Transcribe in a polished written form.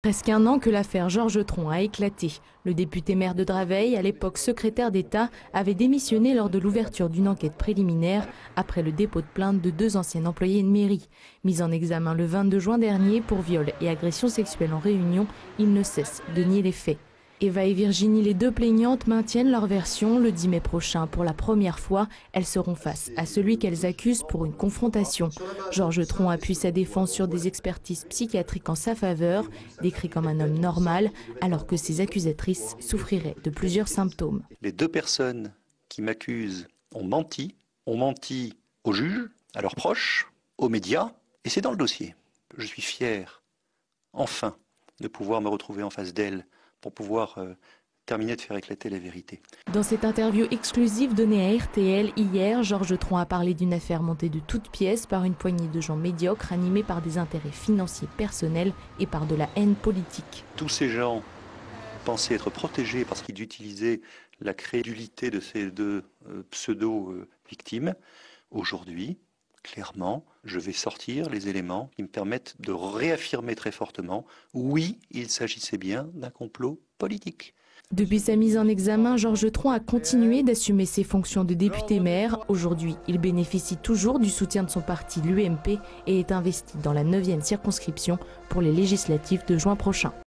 Presque un an que l'affaire Georges Tron a éclaté. Le député maire de Draveil, à l'époque secrétaire d'État, avait démissionné lors de l'ouverture d'une enquête préliminaire après le dépôt de plainte de 2 anciens employés de mairie. Mis en examen le 22 juin dernier pour viol et agression sexuelle en réunion, il ne cesse de nier les faits. Eva et Virginie, les 2 plaignantes, maintiennent leur version. Le 10 mai prochain, pour la première fois, elles seront face à celui qu'elles accusent pour une confrontation. Georges Tron appuie sa défense sur des expertises psychiatriques en sa faveur, décrit comme un homme normal, alors que ses accusatrices souffriraient de plusieurs symptômes. Les 2 personnes qui m'accusent ont menti aux juges, à leurs proches, aux médias, et c'est dans le dossier. Je suis fier, enfin, de pouvoir me retrouver en face d'elles, pour pouvoir terminer de faire éclater la vérité. Dans cette interview exclusive donnée à RTL hier, Georges Tron a parlé d'une affaire montée de toutes pièces par une poignée de gens médiocres animés par des intérêts financiers personnels et par de la haine politique. Tous ces gens pensaient être protégés parce qu'ils utilisaient la crédulité de ces 2 pseudo-victimes. Aujourd'hui, clairement, je vais sortir les éléments qui me permettent de réaffirmer très fortement, oui, il s'agissait bien d'un complot politique. Depuis sa mise en examen, Georges Tron a continué d'assumer ses fonctions de député-maire. Aujourd'hui, il bénéficie toujours du soutien de son parti, l'UMP, et est investi dans la 9e circonscription pour les législatives de juin prochain.